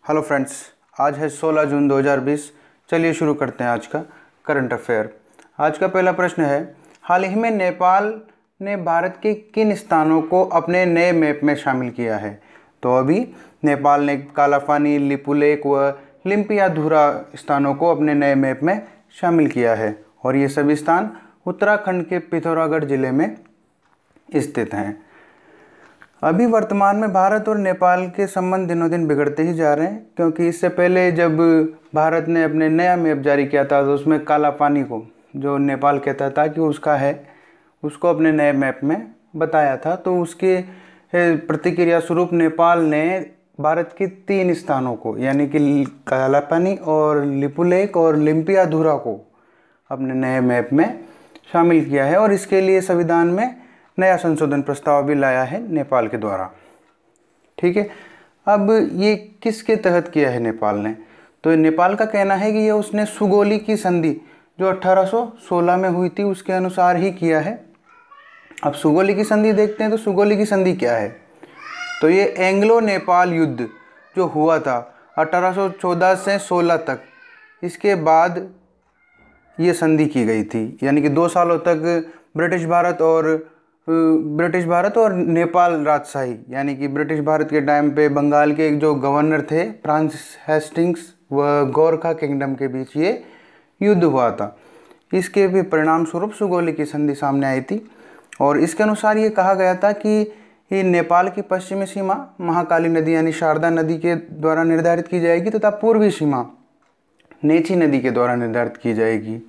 Hello friends, आज है 16 जून 2020। चलिए शुरू करते हैं आज का करंट अफेयर। आज का पहला प्रश्न है, हाल ही में नेपाल ने भारत के किन स्थानों को अपने नए मैप में शामिल किया है? तो अभी नेपाल ने कालापानी, लिपुलेख व लिम्पियाधुरा स्थानों को अपने नए मैप में शामिल किया है और ये सभी स्थान उत्तराखंड के पिथौरागढ़ जिले में स्थित हैं। अभी वर्तमान में भारत और नेपाल के संबंध दिनों दिन बिगड़ते ही जा रहे हैं, क्योंकि इससे पहले जब भारत ने अपने नया मैप जारी किया था तो उसमें काला पानी को, जो नेपाल कहता था कि उसका है, उसको अपने नए मैप में बताया था। तो उसके प्रतिक्रिया स्वरूप नेपाल ने भारत के 3 स्थानों को, यानी कि काला पानी और लिपुलेख और लिम्पियाधुरा को अपने नए मैप में शामिल किया है और इसके लिए संविधान में नया संशोधन प्रस्ताव भी लाया है नेपाल के द्वारा। ठीक है, अब ये किसके तहत किया है नेपाल ने? तो नेपाल का कहना है कि ये उसने सुगौली की संधि जो 1816 में हुई थी उसके अनुसार ही किया है। अब सुगौली की संधि देखते हैं, तो सुगौली की संधि क्या है? तो ये एंग्लो नेपाल युद्ध जो हुआ था 1814 से 16 तक, इसके बाद ये संधि की गई थी, यानी कि 2 सालों तक ब्रिटिश भारत और नेपाल राजशाही, यानी कि ब्रिटिश भारत के टाइम पे बंगाल के एक जो गवर्नर थे फ्रांसिस हेस्टिंग्स व गोरखा किंगडम के बीच ये युद्ध हुआ था। इसके भी परिणाम स्वरूप सुगौली की संधि सामने आई थी और इसके अनुसार ये कहा गया था कि ये नेपाल की पश्चिमी सीमा महाकाली नदी यानी शारदा नदी के द्वारा निर्धारित की जाएगी तथा पूर्वी सीमा नेची नदी के द्वारा निर्धारित की जाएगी।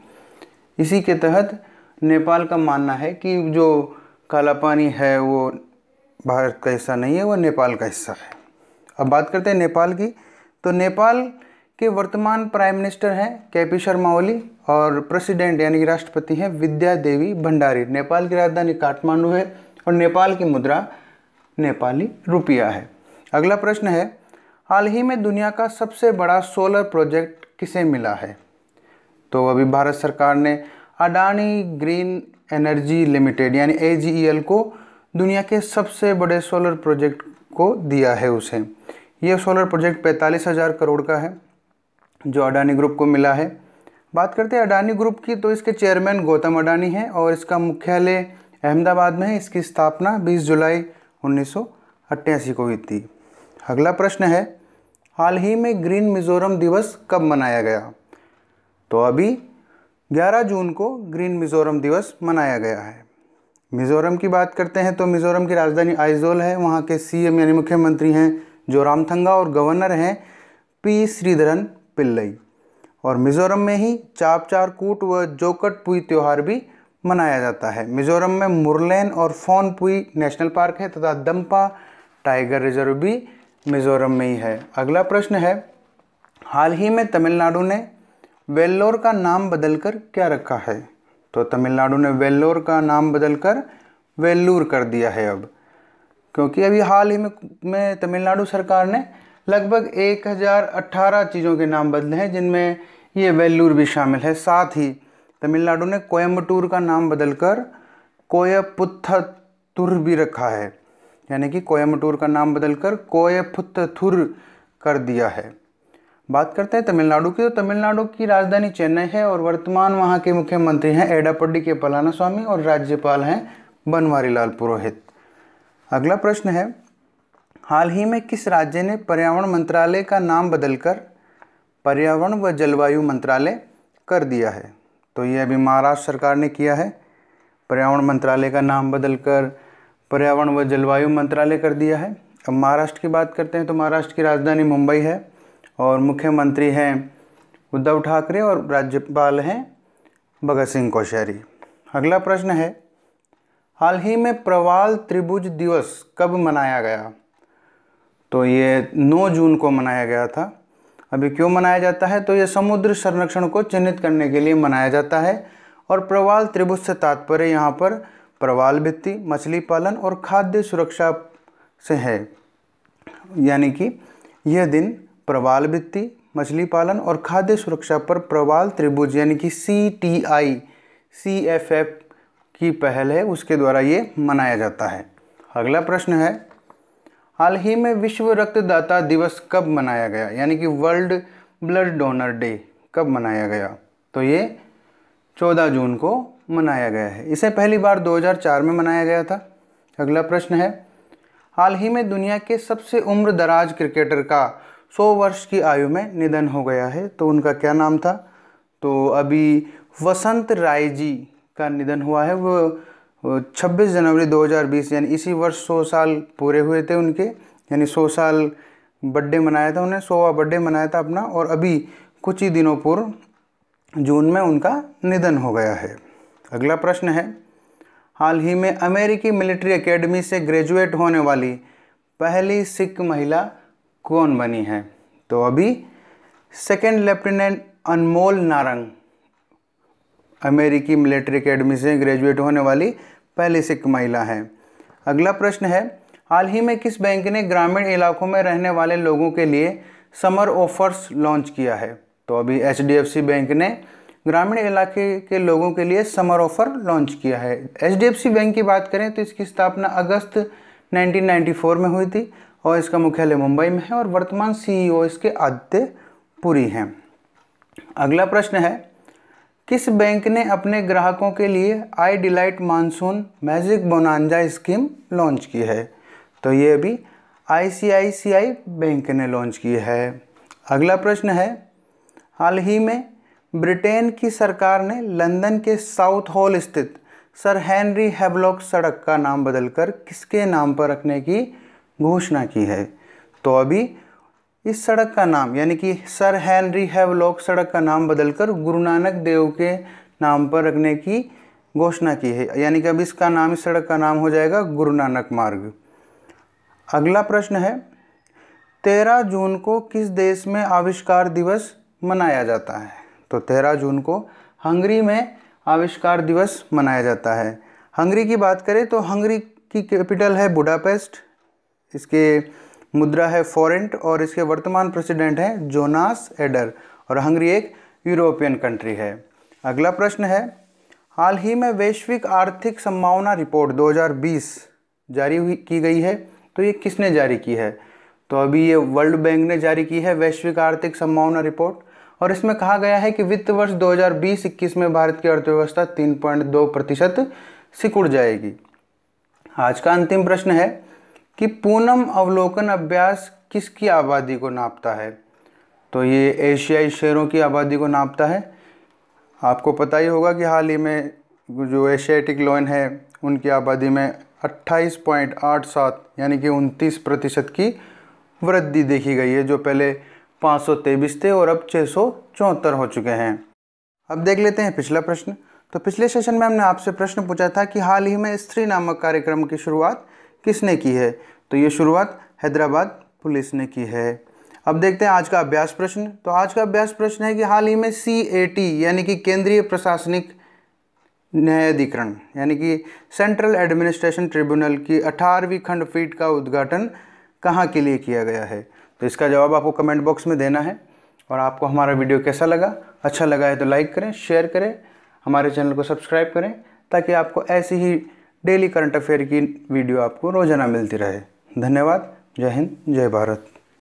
इसी के तहत नेपाल का मानना है कि जो काला पानी है वो भारत का हिस्सा नहीं है, वो नेपाल का हिस्सा है। अब बात करते हैं नेपाल की। तो नेपाल के वर्तमान प्राइम मिनिस्टर हैं केपी शर्मा ओली और प्रेसिडेंट यानी कि राष्ट्रपति हैं विद्या देवी भंडारी। नेपाल की राजधानी काठमांडू है और नेपाल की मुद्रा नेपाली रुपया है। अगला प्रश्न है, हाल ही में दुनिया का सबसे बड़ा सोलर प्रोजेक्ट किसे मिला है? तो अभी भारत सरकार ने अडानी ग्रीन एनर्जी लिमिटेड यानी AGEL को दुनिया के सबसे बड़े सोलर प्रोजेक्ट को दिया है उसे। यह सोलर प्रोजेक्ट 45,000 करोड़ का है जो अडानी ग्रुप को मिला है। बात करते हैं अडानी ग्रुप की, तो इसके चेयरमैन गौतम अडानी हैं और इसका मुख्यालय अहमदाबाद में है। इसकी स्थापना 20 जुलाई 1988 को हुई थी। अगला प्रश्न है, हाल ही में ग्रीन मिजोरम दिवस कब मनाया गया? तो अभी 11 जून को ग्रीन मिजोरम दिवस मनाया गया है। मिजोरम की बात करते हैं तो मिजोरम की राजधानी आइजोल है। वहाँ के CM यानी मुख्यमंत्री हैं जोरामथंगा और गवर्नर हैं P श्रीधरन पिल्लई। और मिजोरम में ही चापचारकूट व जोकटपुई त्यौहार भी मनाया जाता है। मिजोरम में मुरलेन और फोनपुई नेशनल पार्क है तथा दम्पा टाइगर रिजर्व भी मिजोरम में ही है। अगला प्रश्न है, हाल ही में तमिलनाडु ने वेल्लोर का नाम बदलकर क्या रखा है? तो तमिलनाडु ने वेल्लोर का नाम बदलकर वेल्लूर कर दिया है अब, क्योंकि अभी हाल ही में तमिलनाडु सरकार ने लगभग 1018 चीज़ों के नाम बदले हैं, जिनमें ये वेल्लूर भी शामिल है। साथ ही तमिलनाडु ने कोयम्बटूर का नाम बदलकर कोयपुत्थुर भी रखा है, यानी कि कोयम्बटूर का नाम बदलकर कोयपुत्थुर कर दिया है। बात करते हैं तमिलनाडु की। तो तमिलनाडु की राजधानी चेन्नई है और वर्तमान वहाँ के मुख्यमंत्री हैं एडापड्डी के पलानीस्वामी और राज्यपाल हैं बनवारीलाल पुरोहित। अगला प्रश्न है, हाल ही में किस राज्य ने पर्यावरण मंत्रालय का नाम बदलकर पर्यावरण व जलवायु मंत्रालय कर दिया है? तो ये अभी महाराष्ट्र सरकार ने किया है। पर्यावरण मंत्रालय का नाम बदलकर पर्यावरण व जलवायु मंत्रालय कर दिया है। अब महाराष्ट्र की बात करते हैं तो महाराष्ट्र की राजधानी मुंबई है और मुख्यमंत्री हैं उद्धव ठाकरे और राज्यपाल हैं भगत सिंह कोश्यारी। अगला प्रश्न है, हाल ही में प्रवाल त्रिभुज दिवस कब मनाया गया? तो ये 9 जून को मनाया गया था। अभी क्यों मनाया जाता है? तो ये समुद्र संरक्षण को चिन्हित करने के लिए मनाया जाता है और प्रवाल त्रिभुज से तात्पर्य यहाँ पर प्रवाल भित्ति, मछली पालन और खाद्य सुरक्षा से है, यानी कि यह दिन प्रवाल भित्ति, मछली पालन और खाद्य सुरक्षा पर प्रवाल त्रिभुज यानी कि CTI CFF की पहल है, उसके द्वारा ये मनाया जाता है। अगला प्रश्न है, हाल ही में विश्व रक्तदाता दिवस कब मनाया गया, यानी कि वर्ल्ड ब्लड डोनर डे कब मनाया गया? तो ये 14 जून को मनाया गया है। इसे पहली बार 2004 में मनाया गया था। अगला प्रश्न है, हाल ही में दुनिया के सबसे उम्र दराज क्रिकेटर का 100 वर्ष की आयु में निधन हो गया है, तो उनका क्या नाम था? तो अभी वसंत राय जी का निधन हुआ है। वो 26 जनवरी 2020 यानी इसी वर्ष 100 साल पूरे हुए थे उनके, यानी 100 साल बर्थडे मनाया था उन्हें, 100वां बर्थडे मनाया था अपना, और अभी कुछ ही दिनों पूर्व जून में उनका निधन हो गया है। अगला प्रश्न है, हाल ही में अमेरिकी मिलिट्री एकेडमी से ग्रेजुएट होने वाली पहली सिख महिला कौन बनी है? तो अभी सेकेंड लेफ्टिनेंट अनमोल नारंग अमेरिकी मिलिट्री एकेडमी से ग्रेजुएट होने वाली पहली सिख महिला है। अगला प्रश्न है, हाल ही में किस बैंक ने ग्रामीण इलाकों में रहने वाले लोगों के लिए समर ऑफर्स लॉन्च किया है? तो अभी HDFC बैंक ने ग्रामीण इलाके के लोगों के लिए समर ऑफर लॉन्च किया है। HDFC बैंक की बात करें तो इसकी स्थापना अगस्त 1994 में हुई थी और इसका मुख्यालय मुंबई में है और वर्तमान CEO इसके आदित्य पुरी हैं। अगला प्रश्न है, किस बैंक ने अपने ग्राहकों के लिए I delight monsoon magic bonanza scheme launch की है? तो ये अभी ICICI बैंक ने लॉन्च की है। अगला प्रश्न है, हाल ही में ब्रिटेन की सरकार ने लंदन के साउथ हॉल स्थित सर हेनरी हैवलॉक सड़क का नाम बदलकर किसके नाम पर रखने की घोषणा की है? तो अभी इस सड़क का नाम, यानी कि सर हेनरी हैवलॉक सड़क का नाम बदलकर गुरु नानक देव के नाम पर रखने की घोषणा की है, यानी कि अब इसका नाम, इस सड़क का नाम हो जाएगा गुरु नानक मार्ग। अगला प्रश्न है, 13 जून को किस देश में आविष्कार दिवस मनाया जाता है? तो 13 जून को हंगरी में आविष्कार दिवस मनाया जाता है। हंगरी की बात करें तो हंगरी की कैपिटल है बुडापेस्ट, इसके मुद्रा है फोरेंट और इसके वर्तमान प्रेसिडेंट हैं जोनास एडर, और हंगरी एक यूरोपियन कंट्री है। अगला प्रश्न है, हाल ही में वैश्विक आर्थिक संभावना रिपोर्ट 2020 जारी की गई है, तो ये किसने जारी की है? तो अभी ये वर्ल्ड बैंक ने जारी की है वैश्विक आर्थिक संभावना रिपोर्ट, और इसमें कहा गया है कि वित्त वर्ष 2020-21 में भारत की अर्थव्यवस्था 3.2% सिकुड़ जाएगी। आज का अंतिम प्रश्न है कि पूनम अवलोकन अभ्यास किसकी आबादी को नापता है? तो ये एशियाई शेरों की आबादी को नापता है। आपको पता ही होगा कि हाल ही में जो एशियाटिक लॉयन है उनकी आबादी में 28.87 यानी कि 29% की वृद्धि देखी गई है, जो पहले 523 थे और अब 674 हो चुके हैं। अब देख लेते हैं पिछला प्रश्न। तो पिछले सेशन में हमने आपसे प्रश्न पूछा था कि हाल ही में स्त्री नामक कार्यक्रम की शुरुआत किसने की है? तो ये शुरुआत हैदराबाद पुलिस ने की है। अब देखते हैं आज का अभ्यास प्रश्न। तो आज का अभ्यास प्रश्न है कि हाल ही में CAT यानी कि केंद्रीय प्रशासनिक न्यायाधिकरण यानी कि सेंट्रल एडमिनिस्ट्रेशन ट्रिब्यूनल की 18वीं खंडपीठ का उद्घाटन कहाँ के लिए किया गया है? तो इसका जवाब आपको कमेंट बॉक्स में देना है। और आपको हमारा वीडियो कैसा लगा? अच्छा लगा है तो लाइक करें, शेयर करें, हमारे चैनल को सब्सक्राइब करें, ताकि आपको ऐसी ही डेली करंट अफेयर की वीडियो आपको रोजाना मिलती रहे। धन्यवाद। जय हिंद, जय भारत।